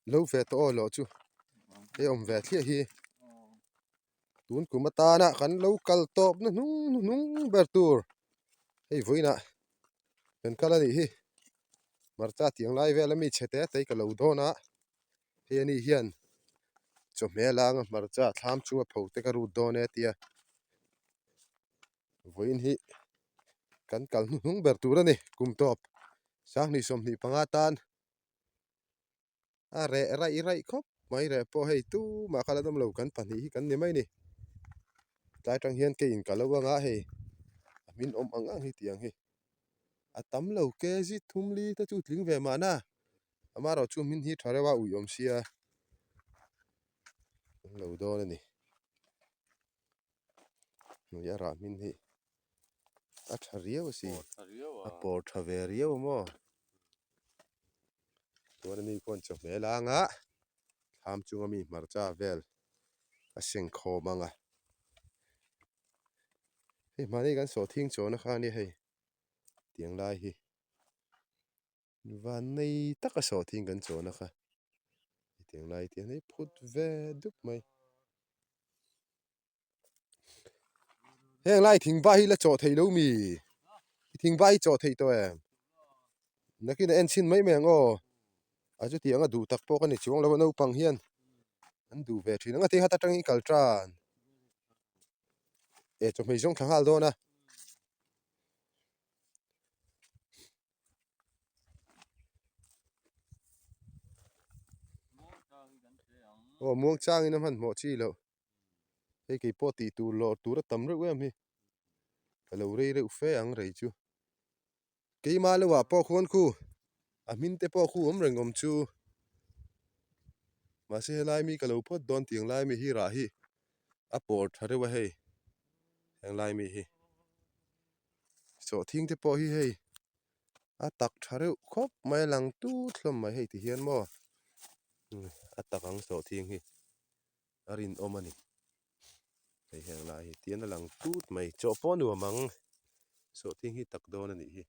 lâu về to lo chú cái ông về thiệt hi tuôn cũng ta na khăn lâu cal top nó nung nung ber tour hey vui na bên cái này hi mar cha tiếng lai về là mi chết té cái lâu đó na he ni hiền cho mẹ lang mar cha tham chung phau te cái ru đó nè tia vui hi kan kal nung ber tour này kum top sang ni som ni pangatan areh rai khop mai re po hey tu ma khala dam lo kan pan hi kan ni mai ni tai tang hian ke in kalawa nga he min ang hi tiang hi atam lo ke ji thumli ta chu tling ve ma na amaro chu min hi tharewa u yom sia lo do ni no ya ra min hi a thario si a por thaverio mo to ni kon chok me la nga tham chu mi marcha vel a seng kho manga he mani kan so thing cho na kha ni hei tiang lai hi van nei taka so thing kan cho na kha tiang lai tiang nei phut ve dup mai heng lai thing ba hi la cho thei lo mi thing ba hi cho thei to em nakin en sin mai meng o achu tiang a du tak po kan ni chuang lo no pang hian an du ve thin anga te hata tangi kaltran e cho mei jong thang hal do na o muang chang in man mo chi lo he ke po ti tu lo tu ra tam ro em hi lo re re fe ang rei chu ke ma lo wa po khon khu a min te po khu om rengom chu ma se lai mi ka lo phot don tiang lai mi hi ra hi a por thare wa hei heng lai mi hi so thing te po hi hei a tak thare khop mai lang tu thlom mai hei ti hian mo a tak ang so thing hi arin omani hei heng lai hi tian lang tut mai cho po nu mang so thing hi tak don ani hi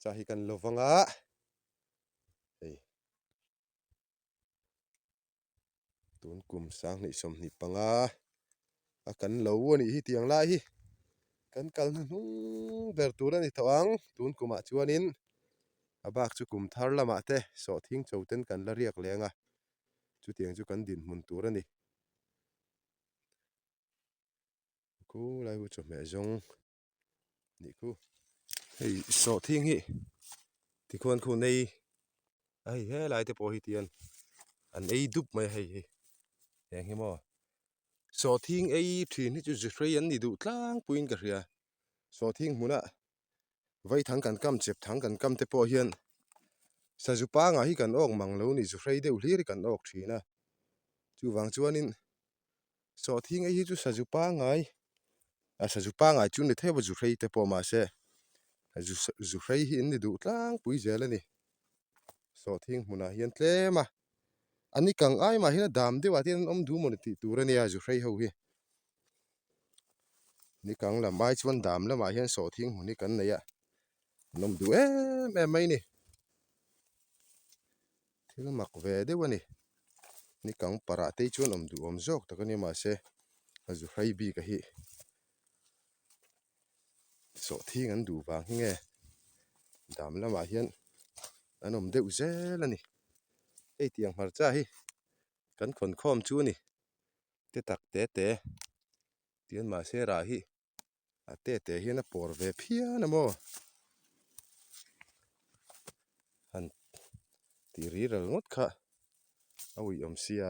cha hi kan lovanga hei tun kum sang ni som ni panga a kan lo ani hi tiang lai hi kan kal nu ber tur ani thawang tun kuma chuanin abak chu kumthar lama te so thing choten kan la riak lenga chu tiang chu kan din mun tur ani ku lai hu chu me jong ni ku hei so thing hi ti khon khu nei ai he lai te po hi tian an ei dup mai hei hi heng hi mo so thing ei thin hi chu zhrei an ni du tlang puin ka ria so thing muna vai thang kan kam chep thang kan kam te po hian sa zu pa nga hi kan ok mang lo ni zhrei deuh hlir kan ok thina chu wang chuanin so thing ei hi chu sa zu pa ngai a sa zu pa ngai chu ni theba zhrei te po ma se zhrei hi ni du tlang pui zel ani so thing muna hian tlema ani kang ai ma hi dam de wa tin om du mon ti turani a zhrei ho hi ni kang la mai chuan dam la ma hian so thing huni kan nei a nom du mai ni thil mak ve de wani ni kang para te chuan om du om jok takani ma se a zhrei bi ka hi so thing an du wang hi nge dam la ma hian an om deuh zel ani ei tiang mar cha hi kan khon khom chu ni te tak te tian ma se ra hi a te hian a por ve phia na mo han ti ri ral ngot kha awi om sia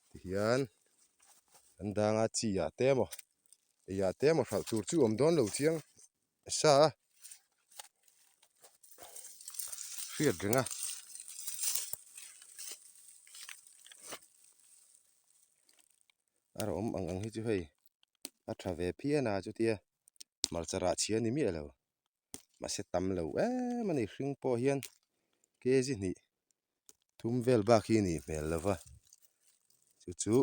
ti hian an danga chi ya te mo khal tur chu om don lo chiang sa fiat ringa ar om ang hi chu hei a tha ve phia na chu tia mar chara chian ni mi lo ma se tam lo mani hring po hian ke ji ni thum vel ba khi ni mel lova chu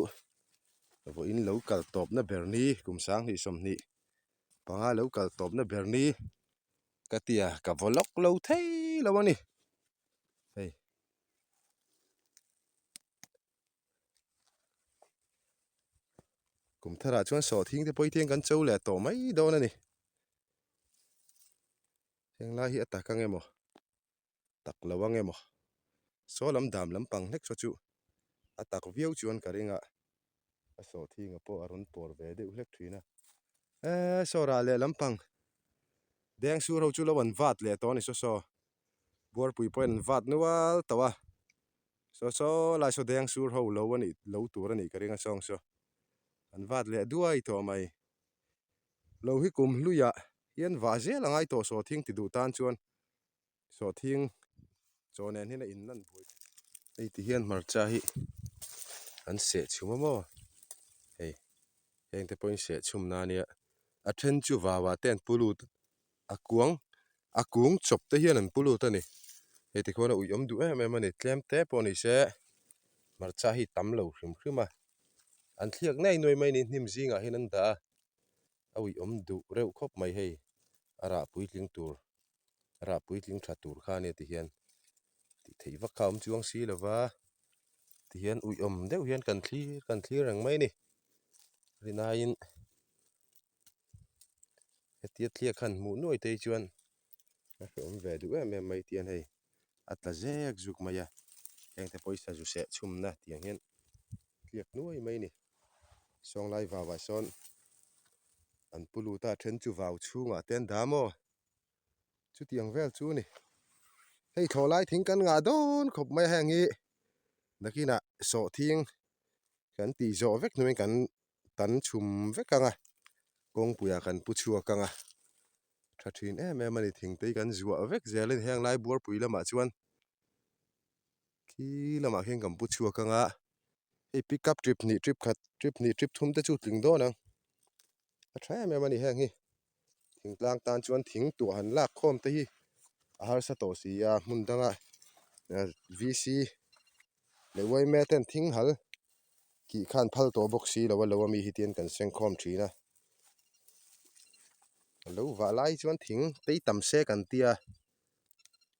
vo in local top na berni kum sang ni som ni panga local top na berni katia ka volok lo thei lo ani hei Kumthar chuan so thing te poi thiang kan chau le to mai do na ni heng lai hi atakang emo tak lawang emo so lam dam lam pang nek so chu atak viau chuan karinga a so thing a po aron por ve de ulek thina so ra le lampang deng sur ho chu lawan vat le to ni so bor pui point vat nual tawa so lai so deng sur ho lo ani lo tur ani karinga song so an vat le duai to mai lo hi kum luya hian va je langai to so thing ti du tan chuan so thing chonen hina in nan bui ei ti hian marcha hi an se chuma mo hei heng te point se chum na nia a then chu wa ten pulut akuang chop te hian an pulut ani hei ti khona ui om du em ani tlem te poni se marcha hi tam lo hrim hrim a an thliak nei noi mai ni hnim zinga hin an da a ui om du reuh khop mai hei ara puitling tur ara puitling tha tur kha ni ti hian ti thei va kham chuang si lova ti hian ui om deuh hian kan thlir rang mai ni rinain hetia thliak khan mu nuai te chuan a om ve du em mai tian hei atla zek zuk maya heng te poisa zu se chum na tiang hian thliak nuai mai ni song lai wa son an puluta then chu wau chunga ten damo chu tiang vel chu ni hei tholai thing kan nga don khop mai hangi nakina so thing kan ti zo vek nuai kan tan chum vek anga kong puya kan pu chua kanga thathin ani thing te kan zuwa vek zelin heng lai bor pui lama chuan ki lama heng kan pu chua kanga hei pick up trip ni trip thum te chu tling do nang a thai ani heng hi thing tlang tan chuan thing tu han lak khom te hi a har sa to si a mun danga vc le wai me ten thing hal ki khan phal to box si lawa mi hi tian kan seng khom thina lo wa lai chuan thing te tam se kan tia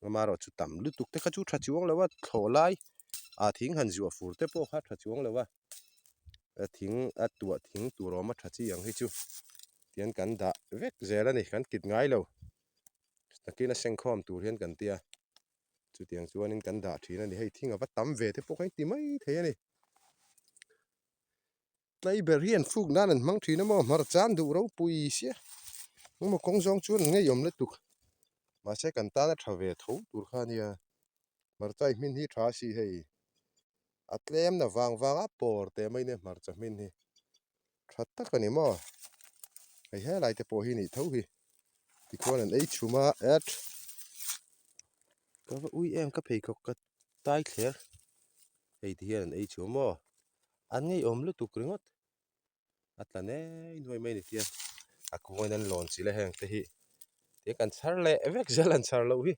ngamaro chu tam lu tuk te kha chu tha chuang lawa thlolai a thing han zu fur te po kha tha chuang lawa a thing a tua thing tu ro ma tha chi yang hi chu tian kan da vek zela ni kan kit ngai lo takina seng khom tur hian kan tia chu tiang chuanin kan da thina ni hei thing ava tam ve te po kai ti mai the ani tlai ber hian fuk nan an mang thina mo mar chan du ro pui sia mo kong jong chuan ngei yom le tuk ma se kan ta na thave tho tur kha nia mar chai min hi tha si hei atlem na wanga por te mai ne mar cha min hi that tak ani mo hei he lai te po hi ni tho hi ti khon an ei chuma at ka ui em ka phei khok ka tai thler hei ti hian an ei chu mo an ngei om lu tuk ringot atla nei noi mai ni tian a kuai nan lon si le heng te hi te kan char le vek zelan char lo hi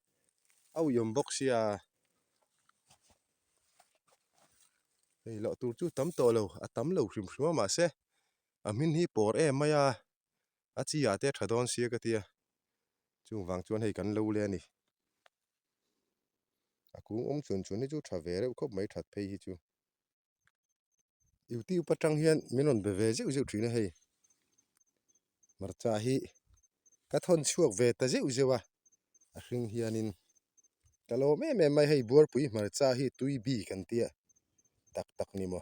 au yom box ya hei lo tur chu tam to lo a tam lo hrim hrim ma se a min hi por maya a chi ya te thadon sia ka tia chung wang chuan hei kan lo le ni a kung chun chun ni chu tha ve reuh khop mai that phei hi chu iuti upatang hian minon be ve zeu thina hei marcha hi ka thon chuak ve ta zeu zewa a hring hianin talo me mai hei bor pui marcha hi tui bi kan tia tak tak ni mo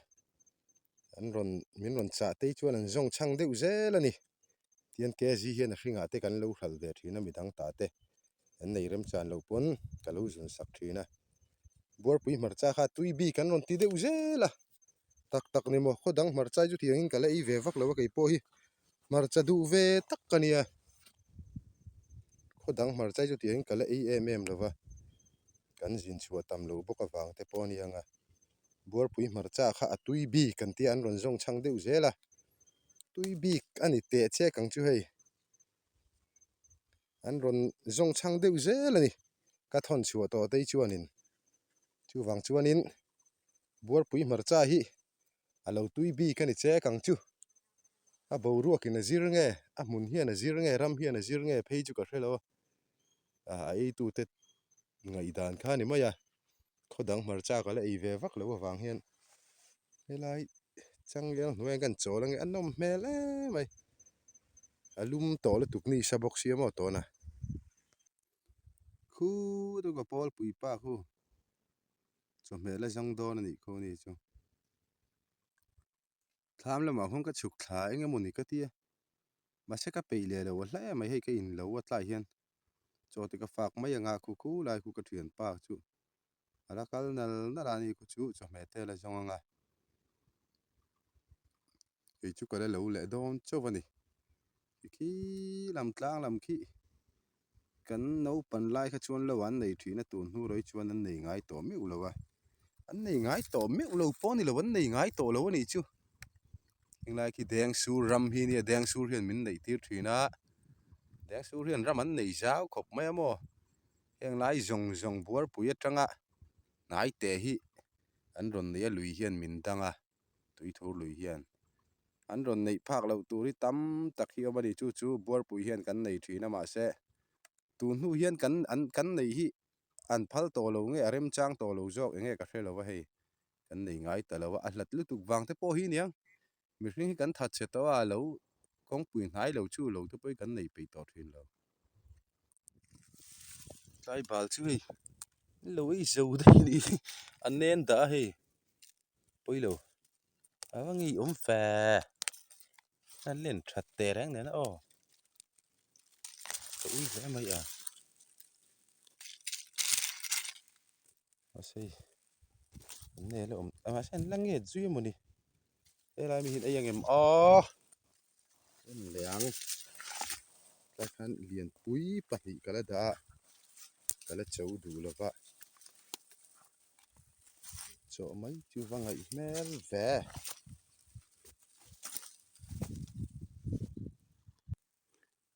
an ron min ron cha te chuan an zong chang deuh zel ani tian ke ji hian a hringa te kan lo hral ve thina midang ta te an nei rem chan lo pon ka lo zun sak thina bor pui marcha kha tui bi kan ron ti deuh zela tak tak ni mo khodang marcha ju thiangin kala i ve vak lo kai po hi marcha du ve tak kania khodang marcha ju thiangin kala i lova kan zin chua tam lo boka wang te po ni anga bor pui marcha kha atui bi kan ti an ron zong chang deuh zela tui bi ani te che kang chu hei an ron zong chang deuh zel ani ka thon chua to te chuanin chu wang chuanin bor pui marcha hi alo tui bi kan che kang chu a bo ruakin a zir nge a mun hian a zir nge ram hian a zir nge phei chu ka hrelo a ei tu te ngai dan kha ni maya khodang marcha kala ei ve vak lo wang hian helai chẳng cái nuôi gần chỗ là cái anh nôm mẹ lẽ mày alum to là tục ni sa bọc xia mà to na khu tôi có paul pui pa khu cho mẹ là răng đo này khu này cho tham là mà không có chụp thả anh em muốn cái tia mà sẽ có bể lẻ đâu lẽ mày hay cái in lâu lại hiền cho tôi có phạt mấy ngà khu lại khu cái thuyền pa chú là cái nó là này của chú cho mẹ thế là răng ngà cái chú cái lâu lẻ đón cho vào này khi làm tlang làm khi kan no pan lai kha chuan lo an nei thina tun hu roi chuan an nei ngai to meu lo an nei ngai to meu lo po ni lo an nei ngai to lo ni chu ing lai ki deng sur ram hi ni deng sur hian min nei tir thina deng sur hian ram an nei zau khop mai mo ing lai zong zong buar pui atanga ngai te hi an ron nei lui hian min danga tui thur lui hian an ron nei phak lo turi tam tak hi omani chu chu buar pui hian kan nei thina ma se tun hu hian kan nei hi an phal to lo nge arem chang to lo jok nge ka hrelo wa hei kan nei ngai ta lo a hlat lu tuk wang te po hi niang mi hring kan that che to a lo kong pui ngai lo chu lo te poi kan nei pe to thin lo tai bal chu hei lo ei zo dai ni an nen da hei poi lo awangi fa an len that te rang ne na o to ui ve mai a sei ne lo ama sen lang nge zui mo ni e lai mi hin ayang em o em liang ta khan lian pui pahnih kala da kala chau du lova cho mai chu wangai mel ve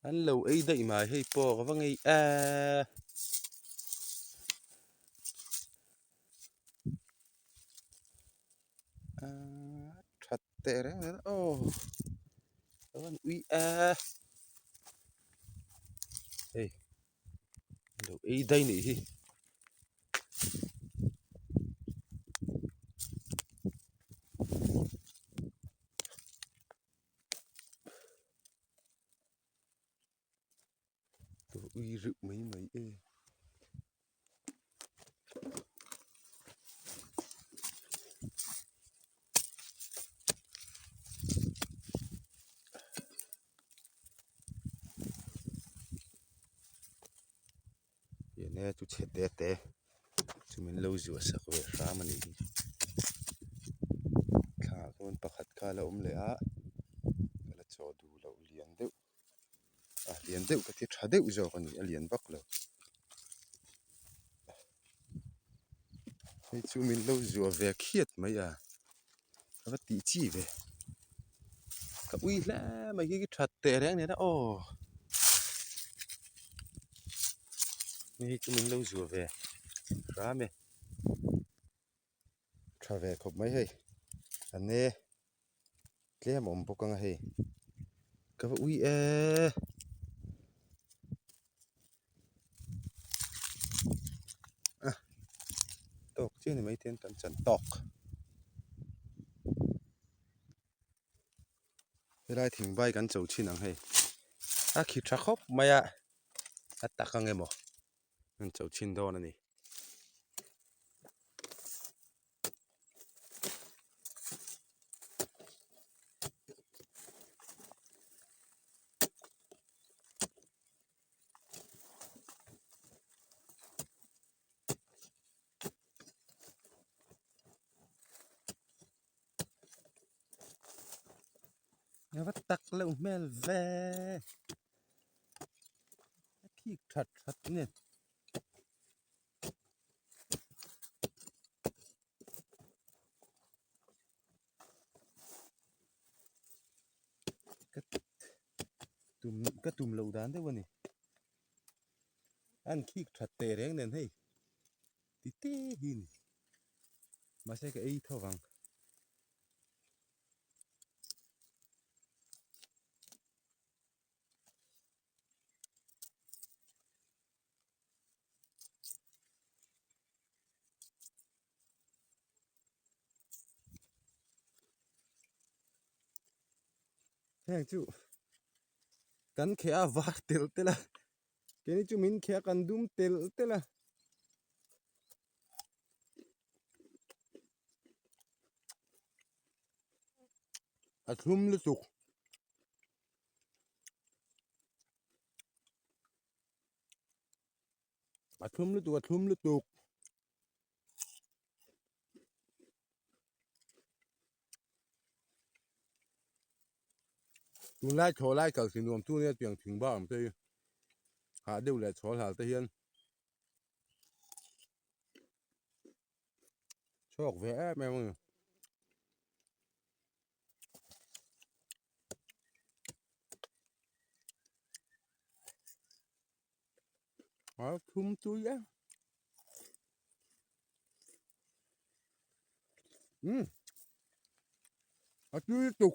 an lo ei dai mai hei po wangai a that te rang ne o an ui a hey lo ei dai ni hi to ui rự mấy mấy e nè chú chết té té chú mình lâu rồi sắc về phá mà đi khá con bạc hạt khá là lệ á là cho đủ lâu liền đệu cái thiết thà đệu rồi còn liền bắc lâu hay chú mình lâu rồi về khiết mấy à nó tí chi về cái uy lẽ mấy cái thật tệ đấy này đó ô mấy chú mình lâu rồi về phá mẹ thà về khóc mấy hay anh nè cái mồm bốc căng hay cái uy e tóc chứ này mấy tên tận trần tóc cái này thỉnh bay gắn dầu chi nắng hay khi tra khóc mày à tắc căng em mò gắn dầu chin đó này nghe bắt tắc lâu mel ve khi thật thật nè cái tùm lâu đán thế bọn này ăn khi thật tệ đấy nên hey tí tí hin mà sẽ cái ấy thôi vàng thang chú cắn khẽ vác tel tel là cái này chú mình khẽ cắn đúng tel tel là thum lứt tục thum lứt tục tu lai thò lai cả xin nuông tu này tiếng thình ba am tây hạ đều là thò hạ tây hiền chọc vẽ mẹ mày thum tôi á chui tục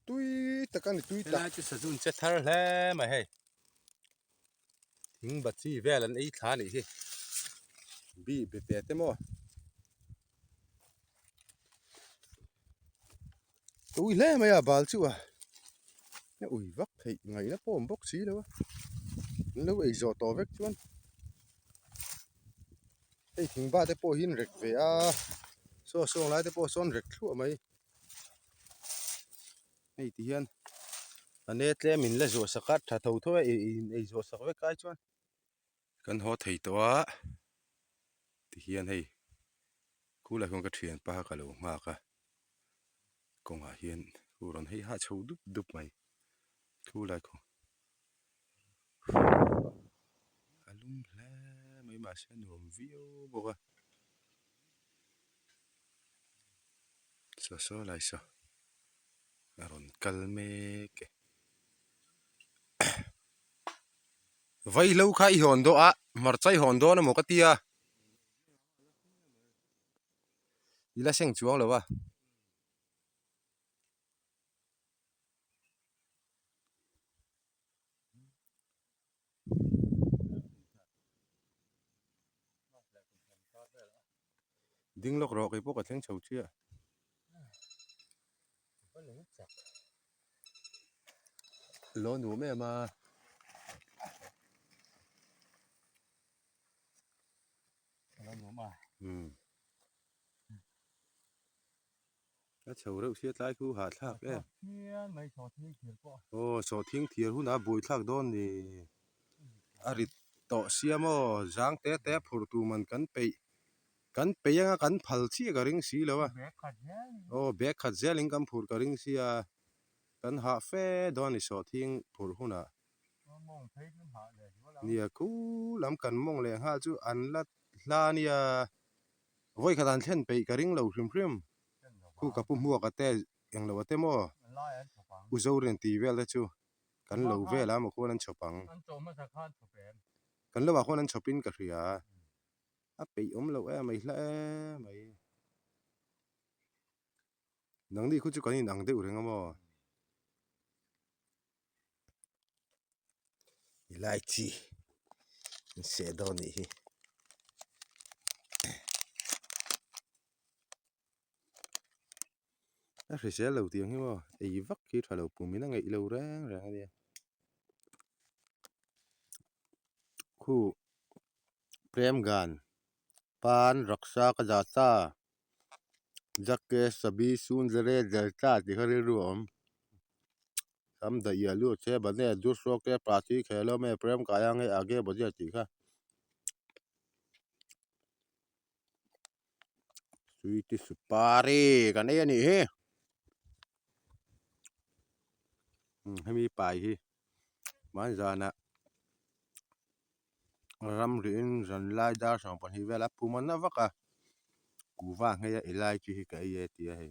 tui tất cả này tui ta cái sử dụng chất thar lẽ mà hay thỉnh bát chi về lần ấy thà này hi bị bể bể thế mà tui lẽ mà ya bal chú à ui vắt thì ngày nó bom bốc xí đâu lâu ấy giờ to vét chuan ấy thỉnh ba thế po hin rệt về à so lại thế po son rệt thua mày ấy thì hiền anh ấy thế mình là giờ sắc thà thầu thôi ấy giờ sắc vét cái chuan cần họ thấy to thì hiền hay cú lại không có chuyện ba cái lỗ mà cả công hà hiền cú rồi hay hạ châu đúc đúc mày cú lại không alunglen mấy mà sẽ nuông view bộ à so lại so rồi calme cái vậy lâu khai hòn đó à mà trái hòn đó nó một cái tia đi là xem chuông rồi à đinh lóc rọ cái bộ cái thằng cháu chưa lo nụ mẹ mà nó cháu đâu xếp lại khu hạt thác ấy ô sọ thiên thiệt hú na bùi thác đón thì ari to xia mo giang té té phur tu man kan pe yang kan phal chi ka ring si lo wa ô bé khát zeling kan phur ka ring si à kan ha fe đón ni sọ thiên phur hu na nia cú làm kan mong le ha chu an la nia voi khát an then pe ka ring lo hrim khu ka pu mua ka te yang lo te mo u zo ren ti vel da chu kan lo ve la mo ko nan chopang kan lo wa ko nan chopin ka ria a pe lo e mai hla e mai nang di khu chu kan ni nang de u renga mo ilai chi se do ni hi a phải sẽ lâu tiền hi mo ei vak ki tha lo pu mi na ngei lo rang rang dia khu prem gan pan raksa ka jata jakke sabi sun zare delta ti khari ruom sam da ya lu che bane du so ke prati khelo me prem kaya nge age bodia ti kha sweet supari kan ai ni he hemi pai hi man jana ram rin ran lai da sang pan hi vela pu man na vaka ku va nge ya ilai chi hi ka ye ti he